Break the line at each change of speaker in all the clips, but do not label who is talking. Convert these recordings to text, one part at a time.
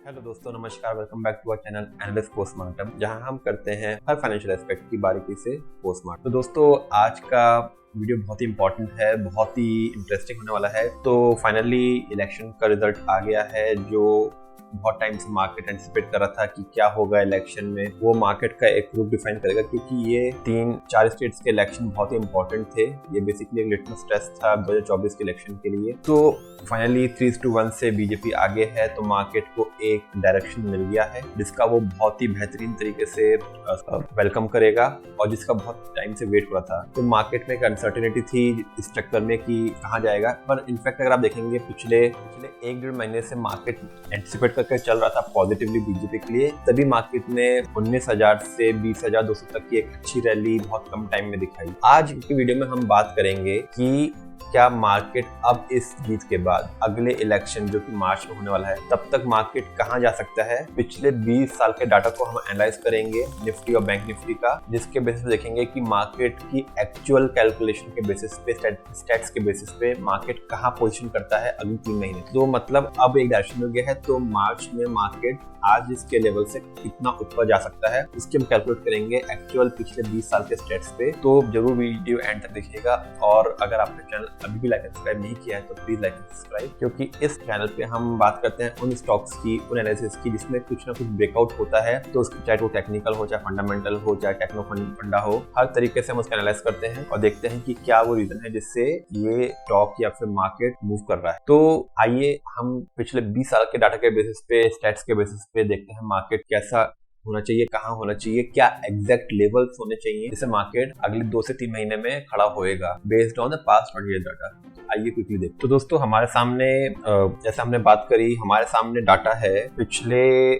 Hello दोस्तों, नमस्कार। Welcome back to our channel analyst postmortem, जहां हम करते हैं हर फाइनेंशियल एस्पेक्ट की बारीकी से पोस्टमार्टम। तो दोस्तों, आज का वीडियो बहुत ही इंपॉर्टेंट है, बहुत ही इंटरेस्टिंग होने वाला है। तो फाइनली इलेक्शन का रिजल्ट आ गया है, जो बहुत टाइम से मार्केट एंटिसिपेट कर रहा था कि क्या होगा इलेक्शन में। वो मार्केट का एक रूप डिफाइन करेगा, क्योंकि ये 3-4 स्टेट्स के इलेक्शन बहुत ही इंपॉर्टेंट थे। ये बेसिकली एक लिटमस टेस्ट था 2024 के इलेक्शन के लिए। तो फाइनली 3-1 से बीजेपी आगे है, तो मार्केट को एक डायरेक्शन मिल गया है, जिसका वो बहुत ही बेहतरीन तरीके से वेलकम करेगा और जिसका बहुत टाइम से वेट हो रहा था। तो मार्केट में एक अनसर्टेनिटी थी इस चक्कर में कि कहाँ जाएगा, पर इनफैक्ट अगर आप देखेंगे पिछले 1-1.5 महीने से मार्केट एंटिसिपेट करके चल रहा था पॉजिटिवली बीजेपी के लिए। तभी मार्केट ने 19,000 से 20,200 तक की एक अच्छी रैली बहुत कम टाइम में दिखाई। आज की वीडियो में हम बात करेंगे कि क्या मार्केट अब इस जीत के बाद अगले इलेक्शन जो कि मार्च में होने वाला है, तब तक मार्केट कहां जा सकता है। पिछले 20 साल के डाटा को हम एनालाइज करेंगे, निफ्टी और बैंक निफ्टी का, जिसके बेसिस पे देखेंगे कि मार्केट की एक्चुअल कैलकुलेशन के बेसिस पे, स्टैट्स के बेसिस पे मार्केट कहां पोजीशन करता है अगले 3 महीने। तो मतलब अब एक डायरेक्शन मिल गया है, तो मार्च में मार्केट आज इसके लेवल से कितना ऊपर जा सकता है, इसके हम कैलकुलेट करेंगे एक्चुअल पिछले 20 साल के स्टेट्स पे। तो जरूर वीडियो एंड तक देखिएगा, और अगर आपने चैनल अभी भी लाइक एंड सब्सक्राइब नहीं किया है तो प्लीज लाइक एंड सब्सक्राइब, क्योंकि इस चैनल पे हम बात करते हैं उन स्टॉक्स की, उन एनालिसिस की जिसमें कुछ ना कुछ ब्रेकआउट होता है। तो चाहे वो टेक्निकल हो, चाहे फंडामेंटल हो, चाहे टेक्नो फंडा हो, हर तरीके से हम उसका एनालाइज करते हैं और देखते हैं कि क्या वो रीजन है जिससे ये स्टॉक या फिर मार्केट मूव कर रहा है। तो आइए हम पिछले 20 साल के डाटा के बेसिस पे, स्टैट्स के बेसिस पे देखते हैं मार्केट कैसा होना चाहिए, कहाँ होना चाहिए, क्या एग्जैक्ट लेवल्स होने चाहिए जिससे मार्केट अगले 2 से 3 महीने में खड़ा होएगा based on the past 20 year data. आइए क्विकली देखते। तो दोस्तों, हमारे सामने जैसे हमने बात करी, हमारे सामने डाटा है पिछले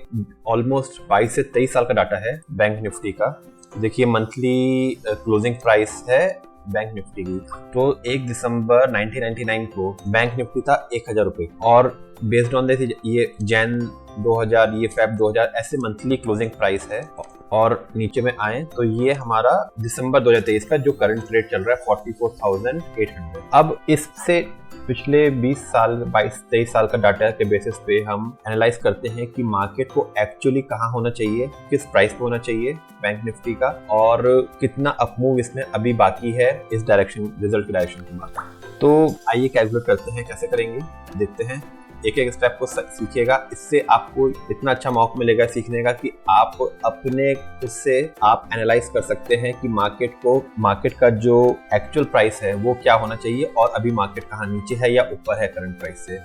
ऑलमोस्ट 22 से 23 साल का डाटा है बैंक निफ्टी का। देखिए, मंथली क्लोजिंग प्राइस है बैंक निफ्टी की। तो 1 दिसंबर 1999 को बैंक निफ्टी था 1,000 रुपए, और बेस्ड ऑन दिस ये जैन 2000, ये फेब 2000 ऐसे मंथली क्लोजिंग प्राइस है। और नीचे में आए तो ये हमारा दिसंबर 2023 का जो करंट रेट चल रहा है 44,800। अब इससे पिछले 20 साल, 22-23 साल का डाटा के बेसिस पे हम एनालाइज करते हैं कि मार्केट को एक्चुअली कहाँ होना चाहिए, किस प्राइस पे होना चाहिए बैंक निफ्टी का, और कितना अपमूव इसमें अभी बाकी है इस डायरेक्शन, रिजल्ट की डायरेक्शन के बाद। तो आइए कैलकुलेट करते हैं, कैसे करेंगे देखते हैं। एक एक स्टेप को सीखिएगा, इससे आपको इतना अच्छा मौका मिलेगा सीखने का कि आप अपने खुद से आप एनालाइज कर सकते हैं कि मार्केट का जो एक्चुअल प्राइस है वो क्या होना चाहिए, और अभी मार्केट कहाँ नीचे है या ऊपर है करंट प्राइस से।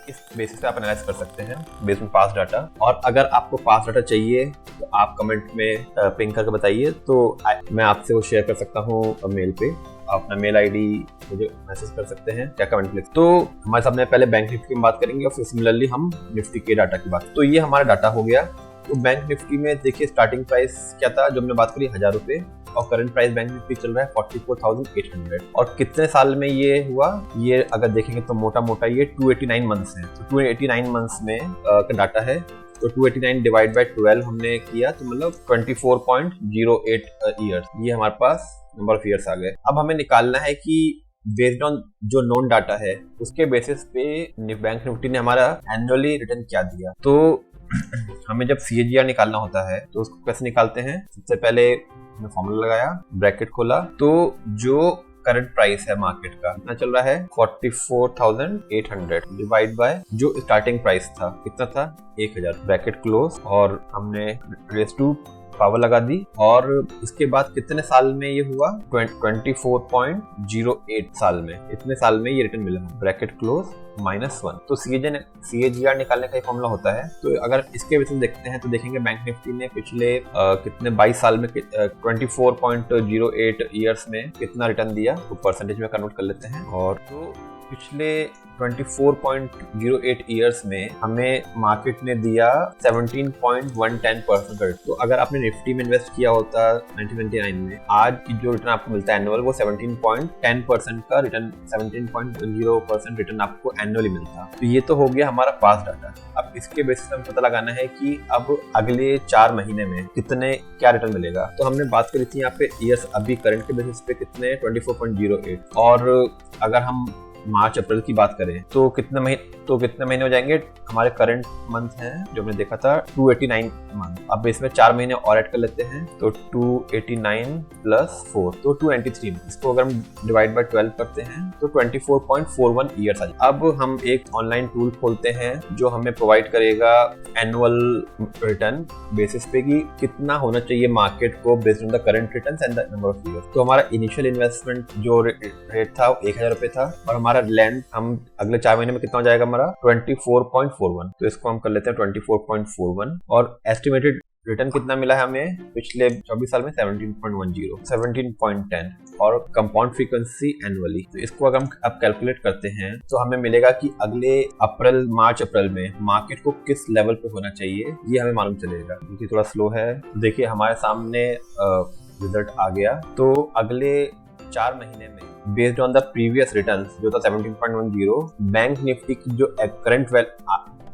इस बेसिस पे आप एनालाइज कर सकते हैं बेस्ड ऑन पास्ट डाटा। और अगर आपको पास्ट डाटा चाहिए तो आप कमेंट में पिंग करके बताइए, तो मैं आपसे वो शेयर कर सकता हूँ मेल पे। अपना मेल आईडी मुझे मैसेज कर सकते हैं या कमेंट लिख। तो हमारे सामने पहले बैंक निफ्टी की बात करेंगे और फिर सिमिलरली हम निफ्टी के डाटा की बात। तो ये हमारा डाटा हो गया। तो बैंक निफ्टी में देखिए, स्टार्टिंग प्राइस क्या था जो हमने बात करी, 1,000 रुपए, और करंट प्राइस बैंक निफ्टी चल रहा है 44,800। और कितने साल में ये हुआ, ये अगर देखेंगे तो मोटा मोटा ये 289 मंथ्स है। तो 289 मंथ्स में का डाटा है। तो 289 डिवाइड बाय 12 हमने किया, तो मतलब 24.08 ईयर्स, ये हमारे पास नंबर ऑफ ईयर्स आ गए। अब हमें निकालना है कि बेस्ड ऑन जो नॉन डाटा है उसके बेसिस पे बैंक निफ्टी ने हमारा एनुअली रिटर्न क्या दिया। तो हमें जब CAGR निकालना होता है तो उसको कैसे निकालते हैं। सबसे पहले हमने फॉर्मूला लगाया, ब्रैकेट खोला, तो जो करंट प्राइस है मार्केट का कितना चल रहा है 44,800 डिवाइड बाय जो स्टार्टिंग प्राइस था, कितना था 1,000, ब्रैकेट क्लोज, और हमने रेज़ टू पावर लगा दी। और उसके बाद कितने साल में ये हुआ, 24.08 साल में, इतने साल में ये रिटर्न मिला, ब्रैकेट क्लोज -1। तो CAGR निकालने का एक फॉर्मूला होता है। तो अगर इसके बेसिस देखते हैं तो देखेंगे बैंक निफ्टी ने पिछले कितने 22 साल में 24.08 ईयर्स में कितना रिटर्न दिया, तो परसेंटेज में कन्वर्ट कर लेते हैं। और तो पिछले 24.08 ईयर्स में हमें मार्केट ने दिया 17.110% रिटर्न। तो अगर आपने निफ्टी में इन्वेस्ट किया होता 1999 में, आज की जो रिटर्न आपको मिलता है एनुअल, वो 17.10% का रिटर्न, 17.0% रिटर्न आपको एनुअली मिलता। तो ये तो हो गया हमारा पास्ट डाटा। अब इसके बेसिस पे हमें पता लगाना है कि अब अगले 4 महीने में कितने क्या रिटर्न मिलेगा। तो हमने बात करी थी यहाँ पे ईयर्स, अभी करंट के बेसिस पे कितने 24.08, और अगर हम मार्च अप्रैल की बात करें तो कितने महीने हो जाएंगे। हमारे करंट मंथ हैं जो हमने देखा था 289 मंथ। अब इसमें 4 महीने और ऐड कर लेते हैं तो 289 प्लस 4 तो 293। इसको अगर हम डिवाइड बाय 12 करते हैं तो 24.41 ईयर्स आ जाए। अब हम एक ऑनलाइन टूल खोलते हैं जो हमें प्रोवाइड करेगा एनुअल रिटर्न बेसिस पे कि कितना होना चाहिए मार्केट को based on the current returns and the number of years. तो हमारा इनिशियल इन्वेस्टमेंट जो रेट था 1000 रुपए था और हमारा लेंथ हम अगले 4 महीने में कितना हो जाएगा हमारा 24.41। तो इसको हम कर लेते हैं 24.41 और एस्टिमेटेड रिटर्न कितना मिला है हमें पिछले 24 साल में 17.10 17.10 और कंपाउंड फ्रीक्वेंसी एनुअली। तो इसको अगर हम अब कैलकुलेट करते हैं तो हमें मिलेगा कि अगले मार्च अप्रैल में मार्केट को किस लेवल पे होना चाहिए ये हमें मालूम चलेगा। क्योंकि थोड़ा स्लो है। देखिए हमारे सामने रिजल्ट आ गया। तो अगले 4 महीने में based on the previous returns जो था 17.10 बैंक निफ्टी की जो current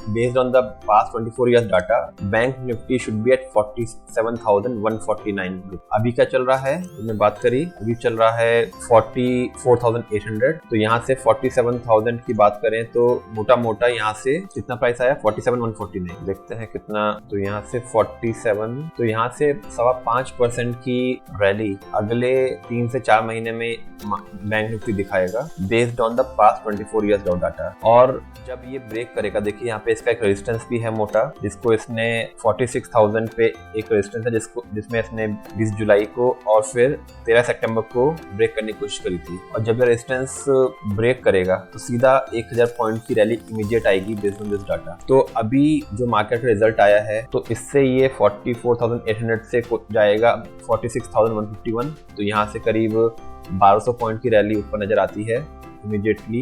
based on the past 24 years data, bank Nifty should be at 47,149। अभी क्या चल रहा है हमने बात करी, अभी चल रहा है 44,800। तो यहाँ से 47,000 की बात करें तो मोटा मोटा यहाँ से कितना प्राइस आया 47,149। देखते हैं कितना। तो यहाँ से 47, तो यहाँ से 5.25% की रैली अगले 3 से 4 महीने में बैंक निफ्टी दिखाएगा based on the past 24 years data. और जब ये ब्रेक करेगा, देखिए यहाँ पे इसका एक रेजिस्टेंस भी है मोटा, जिसको इसने 46,000 पे एक रेजिस्टेंस है जिसमें इसने 20 जुलाई को और फिर 13 सितंबर को ब्रेक करने की कोशिश करी थी। और जब ये रेजिस्टेंस ब्रेक करेगा तो सीधा 1000 पॉइंट की रैली इमीडिएट आएगी बेस्ड ऑन दिस डाटा। तो अभी जो मार्केट का रिजल्ट आया है तो इससे ये 44,800 से जाएगा 46,151। तो यहाँ से करीब 1200 पॉइंट की रैली ऊपर नजर आती है इमीडिएटली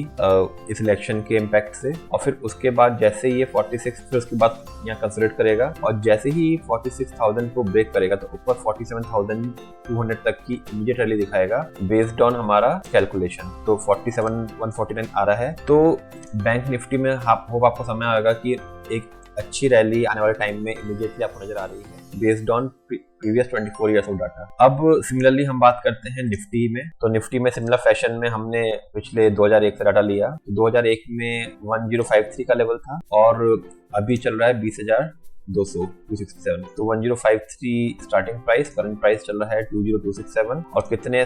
इस इलेक्शन के इम्पैक्ट से। और फिर उसके बाद जैसे ये 46 फिर उसके बाद यहाँ कंसोलिडेट करेगा और जैसे ही 46,000 को ब्रेक करेगा तो ऊपर 47,200 तक की इमीडिएट रैली दिखाएगा बेस्ड ऑन हमारा कैलकुलेशन। तो 47,149 आ रहा है। तो बैंक निफ्टी में होप आपको समझ आएगा कि एक अच्छी रैली आने वाले टाइम में इमीडिएटली आपको नजर आ रही है based on previous 24 years of data. अब सिमिलरली हम बात करते हैं निफ्टी में। तो निफ्टी में सिमिलर फैशन में हमने पिछले 2001 से डाटा लिया। तो 2001 में 1053 का लेवल था और अभी चल रहा है 20,267। तो 1053 स्टार्टिंग प्राइस, करंट प्राइस चल रहा है 20,267। और कितने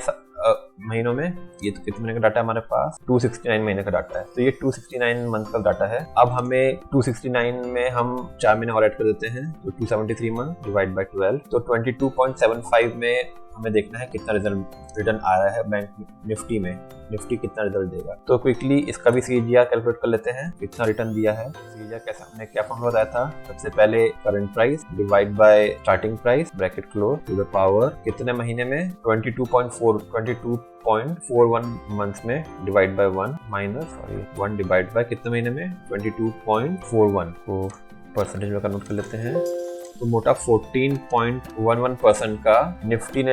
महीनों में, ये तो कितने महीने का डाटा है हमारे पास 269 महीने का डाटा है। तो ये 269 मंथ का डाटा है। अब हमें 269 में हम 4 महीने और ऐड कर देते हैं तो 273 मंथ डिवाइड बाय 12। तो 22.75 में हमें देखना है कितना रिटर्न आ रहा है बैंक निफ्टी में, निफ्टी कितना रिजल्ट देगा। तो क्विकली इसका भी सीजीआर कैलकुलेट कर लेते हैं कितना रिटर्न दिया है। सीजीआर कैसा, हमने क्या फॉर्मूला बताया था, सबसे पहले current price divide by starting price bracket close to the power कितने महीने में 22.41 मंथ्स में डिवाइड बाय 1 डिवाइड बाय कितने महीने में 22.41 को परसेंटेज में कन्वर्ट कर लेते हैं। तो मोटा 14.11% का निफ्टी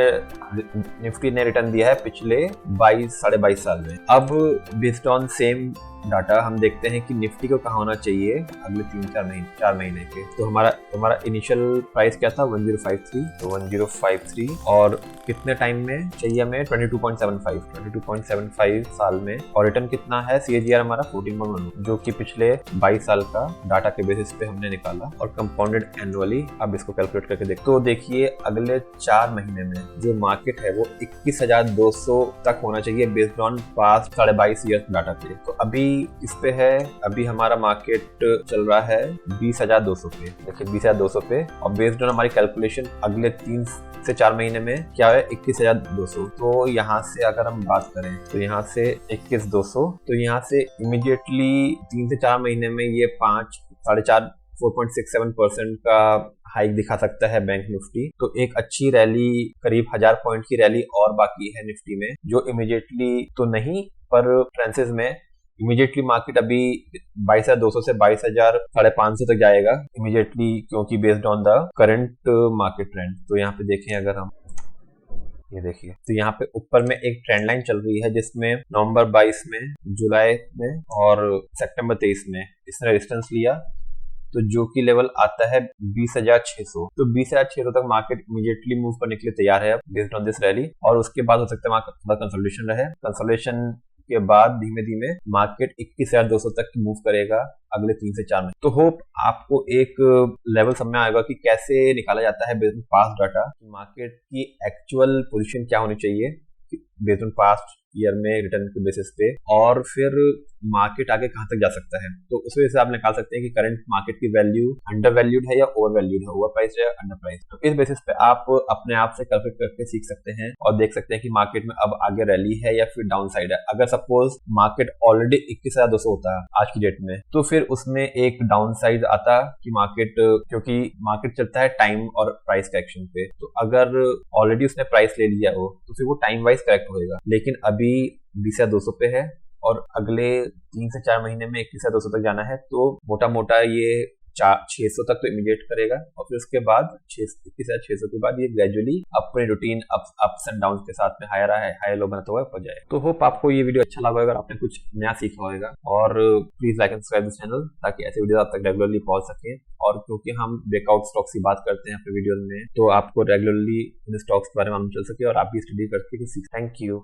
ने रिटर्न दिया है पिछले 22 साल में। अब बेस्ड ऑन सेम डाटा हम देखते हैं कि निफ्टी को कहाँ होना चाहिए अगले 4 महीने के। तो हमारा इनिशियल प्राइस क्या था 1053। तो 1053 और कितने टाइम में चाहिए हमें 22.75 साल में। और रिटर्न कितना है सीएजीआर हमारा 14.1 जो कि पिछले 22 साल का डाटा के बेसिस पे हमने निकाला और कंपाउंडेड एनुअली। अब इसको कैलकुलेट करके देखते तो देखिए अगले 4 महीने में जो मार्केट है वो 21,200 तक होना चाहिए based on past 22.5 years data पे। तो अभी इस पे है, अभी हमारा मार्केट चल रहा है 20,200 पे। देखिए 20,200 पे और बेस्ड ऑन हमारी कैलकुलेशन अगले 3 से 4 महीने में क्या है 21,200। तो यहाँ से अगर हम बात करें तो यहाँ से 21,200, तो यहाँ से इमीडिएटली 3 से 4 महीने में ये 4.67% का हाइक दिखा सकता है बैंक निफ्टी। तो एक अच्छी रैली करीब 1000 पॉइंट की रैली और बाकी है निफ्टी में, जो इमीडिएटली तो नहीं पर ट्रांसेस में इमीडिएटली मार्केट अभी 22,200 से 22,500 तक जाएगा इमीडिएटली, क्योंकि based on the current market trend. तो यहाँ पे देखें अगर हम ये देखिए तो यहाँ पे ऊपर में एक ट्रेंड लाइन चल रही है जिसमें नवंबर 22 में, जुलाई में और सितंबर 23 में इसने रेजिस्टेंस लिया, तो जो कि लेवल आता है 20,600। तो 20,600 तक मार्केट इमीडिएटली मूव करने के लिए तैयार है बेस्ड ऑन दिस रैली। और उसके बाद हो सकता है मार्केट थोड़ा कंसोलिडेशन रहे। कंसोलिडेशन के बाद धीमे धीमे मार्केट 21,200 तक मूव करेगा अगले 3 से 4 महीने। तो होप आपको एक लेवल समझ में आएगा कि कैसे निकाला जाता है based on past data, market की एक्चुअल पोजीशन क्या होनी चाहिए बेस्ड ऑन पास्ट ईयर में रिटर्न के बेसिस पे, और फिर मार्केट आगे कहां तक जा सकता है। तो उस वजह से आप निकाल सकते हैं कि करंट मार्केट की वैल्यू अंडर वैल्यूड है या ओवर वैल्यूड है, ओवर प्राइस है या अंडर प्राइस। तो इस बेसिस पे आप अपने आप से कैलकुलेट करके सीख सकते हैं और देख सकते हैं कि मार्केट में अब आगे रैली है या फिर डाउन साइड है। अगर सपोज मार्केट ऑलरेडी 21,200 होता है आज की डेट में, तो फिर उसमें एक डाउन साइड आता कि मार्केट, क्योंकि मार्केट चलता है टाइम और प्राइस करेक्शन पे, तो अगर ऑलरेडी उसने प्राइस ले लिया हो तो फिर वो टाइम वाइज करेक्ट होएगा। लेकिन अभी 20,200 पे है और अगले 3 से 4 महीने में 21,200 तक जाना है, तो मोटा मोटा ये 600 तक तो इमीडिएट करेगा और फिर उसके बाद 21,600 के बाद ये ग्रेजुअली अपने रूटीन अप्स एंड डाउन के साथ में हायर लो बनाता हुआ ऊपर जाए। तो होप आपको ये वीडियो अच्छा लगा होगा, आपने कुछ नया सीखा होगा, और please like and subscribe this channel ताकि ऐसे वीडियो आप तक रेगुलरली पहुंच सके। और क्योंकि हम ब्रेकआउट स्टॉक्स की बात करते हैं अपने वीडियोज में, तो आपको रेगुलरली इन स्टॉक्स के बारे में मालूम चल सके और आप भी स्टडी करके सीख। Thank you.